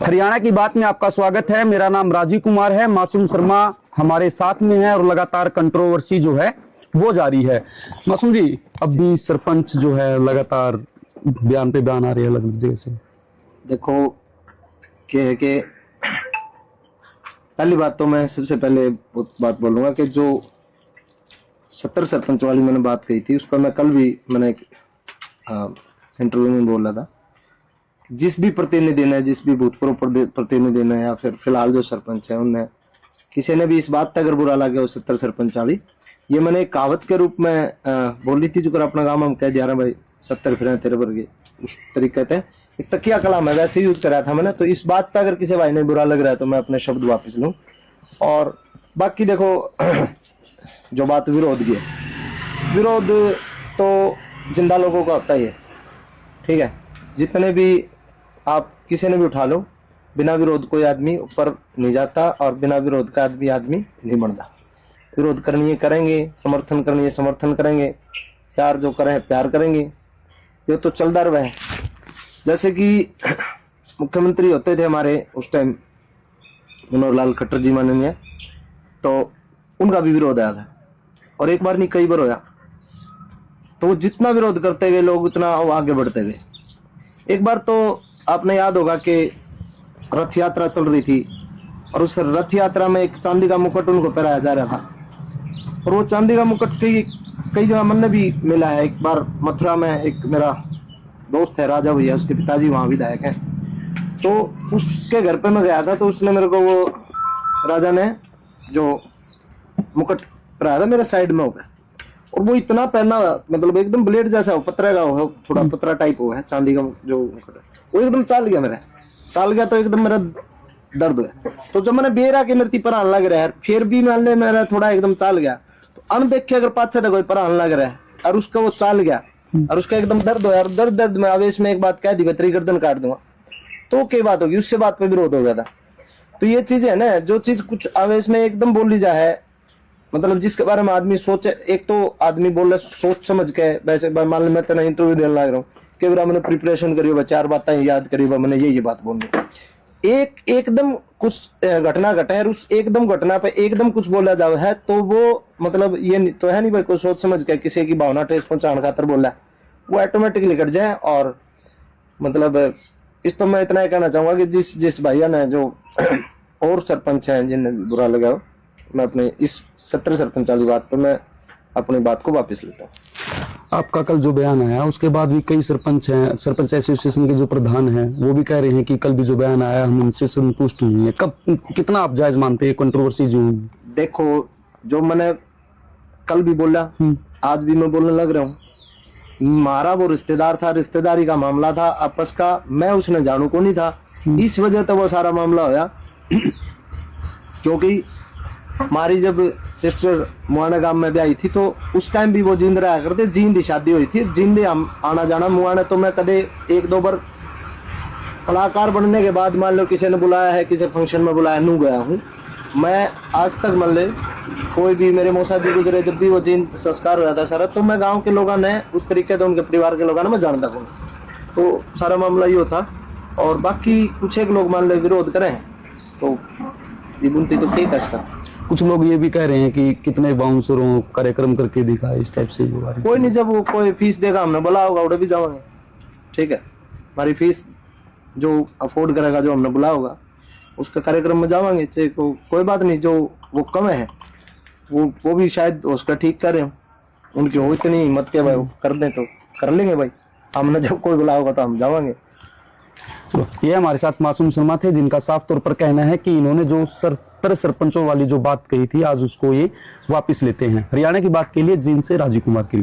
हरियाणा की बात में आपका स्वागत है। मेरा नाम राजीव कुमार है। मासूम शर्मा हमारे साथ में है और लगातार कंट्रोवर्सी जो है वो जारी है। मासूम जी, अब भी सरपंच जो है लगातार बयान पे बयान आ रही है अलग अलग जगह से। देखो क्या है कि पहली बात तो मैं सबसे पहले बात बोलूंगा कि जो 70 सरपंच वाली मैंने बात कही थी उस पर मैं कल भी मैंने इंटरव्यू में बोला था। जिस भी प्रतिनिधि ने, जिस भी भूतपूर्व प्रतिनिधि ने या फिर फिलहाल जो सरपंच है उनने किसी ने भी इस बात का अगर बुरा लगे वो 70 सरपंच वाली, ये मैंने एक कहावत के रूप में बोली थी, जो कर अपना काम हम कह दिया रहा भाई 70 फिर तेरे वर्गे, उस तरीके से एक तकिया कलाम है वैसे यूज करा था मैंने। तो इस बात पे अगर किसी भाई ने बुरा लग रहा है तो मैं अपने शब्द वापस लूं। और बाकी देखो जो बात विरोध की है, विरोध तो जिंदा लोगों का होता ही है, ठीक है। जितने भी आप किसी ने भी उठा लो, बिना विरोध कोई आदमी ऊपर नहीं जाता और बिना विरोध का आदमी नहीं बनता। विरोध करनी है करेंगे, समर्थन करनी है समर्थन करेंगे, प्यार जो करें प्यार करेंगे, ये तो चलता रहा है। जैसे कि मुख्यमंत्री होते थे हमारे उस टाइम मनोहर लाल खट्टर जी माननीय, तो उनका भी विरोध आया था और एक बार नहीं कई बार होया। तो वो जितना विरोध करते गए लोग उतना आगे बढ़ते गए। एक बार तो आपने याद होगा कि रथ यात्रा चल रही थी और उस रथ यात्रा में एक चांदी का मुकुट उनको पहनाया जा रहा था और वो चांदी का मुकुट कई जगह मन भी मिला है। एक बार मथुरा में एक मेरा दोस्त है राजा भैया, उसके पिताजी वहाँ विधायक हैं, तो उसके घर पे मैं गया था तो उसने मेरे को वो राजा ने जो मुकुट पहनाया था मेरे साइड में हो गया और वो इतना पहना, मतलब एकदम ब्लेड जैसा हो, पत्थर का हो, थोड़ा पतरा टाइप हो है चांदी का जो मुकुट है, वो एकदम चाल गया तो एकदम मेरा दर्द हुआ। तो जब मैंने बेरा के मेरे परान लग रहा है फिर भी मैंने मेरा थोड़ा एकदम चाल गया, तो अनदेखे अगर पाँच से कोई परान लग रहा है और उसका वो चाल गया और उसका एकदम दर्द हुआ और दर्द में आवेश में एक बात कह दी, तेरी गर्दन काट दूंगा, तो क्या बात होगी, उससे बात पे विरोध हो गया था। तो ये चीज है ना, जो चीज कुछ आवेश में एकदम बोली जाए, मतलब जिसके बारे में आदमी सोचे, एक तो आदमी बोले सोच समझ के, वैसे मान लो मैं तेना इंटरव्यू देने लग रहा हूँ कि मैंने प्रिपरेशन करी, चार बातें याद करी, मैंने ये बात बोलनी, एकदम कुछ घटना घटा है, उस एकदम घटना पे एकदम कुछ बोला जाए है तो वो मतलब ये तो है नहीं भाई कोई सोच समझ के किसी की भावना ठेस पहुंचाने खातर बोला, वो ऑटोमेटिकली घट जाए। और मतलब इस पर मैं इतना ही कहना चाहूंगा कि जिस भैया ने जो और सरपंच हैं जिन्हें भी बुरा लगा, मैं अपने इस 70 सरपंच वाली बात पर मैं अपनी बात को वापस लेता हूँ। आपका कल जो बयान आया उसके बाद भी कई सरपंच हैं, सरपंच एसोसिएशन के जो प्रधान हैं वो भी कह रहे हैं कि कल भी जो बयान आया हम उनसे संतुष्ट नहीं है। कब कितना आप जायज मानते हैं कंट्रोवर्सी जो? देखो जो मैंने कल भी बोला आज भी मैं बोलने लग रहा हूँ, हमारा वो रिश्तेदार था, रिश्तेदारी का मामला था आपस का, मैं उसने जानू को नहीं था, इस वजह से वो सारा मामला होया। क्योंकि हमारी जब सिस्टर मुआना गांव में भी आई थी तो उस टाइम भी वो जींद रहा करते, जींद शादी हुई थी, जींद हम आना जाना मुआने, तो मैं कदे एक दो बार कलाकार बनने के बाद मान लो किसी ने बुलाया है, किसी फंक्शन में बुलाया, नू गया हूँ मैं आज तक। मान ले कोई भी मेरे मौसा जी गुजरे जब भी वो जींद संस्कार हुआ था सारा, तो मैं गाँव के लोगों ने उस तरीके से उनके परिवार के लोगों ने मैं जानता हूँ, तो सारा मामला ये था। और बाकी कुछ एक लोग मान लो विरोध करें तो ये बुनती तो ठीक है इसका। कुछ लोग ये भी कह रहे हैं कि कितने बाउंसरों कार्यक्रम करके दिखा इस टाइप से। कोई नहीं, जब वो कोई फीस देगा हमने बोला होगा उड़े भी जाओगे, ठीक है। हमारी फीस जो अफोर्ड करेगा, जो हमने बुला होगा उसका कार्यक्रम में जावांगे, चाहे कोई बात नहीं। जो वो कम है वो भी शायद उसका ठीक कर रहे हो, उनकी हो इतनी हिम्मत के भाई कर दें तो कर लेंगे भाई, हमने जब कोई बुला होगा तो हम जावांगे। चलो, ये हमारे साथ मासूम शर्मा थे जिनका साफ तौर पर कहना है कि इन्होंने जो 70 सरपंचों वाली जो बात कही थी आज उसको ये वापस लेते हैं। हरियाणा की बात के लिए जींद से राजीव कुमार की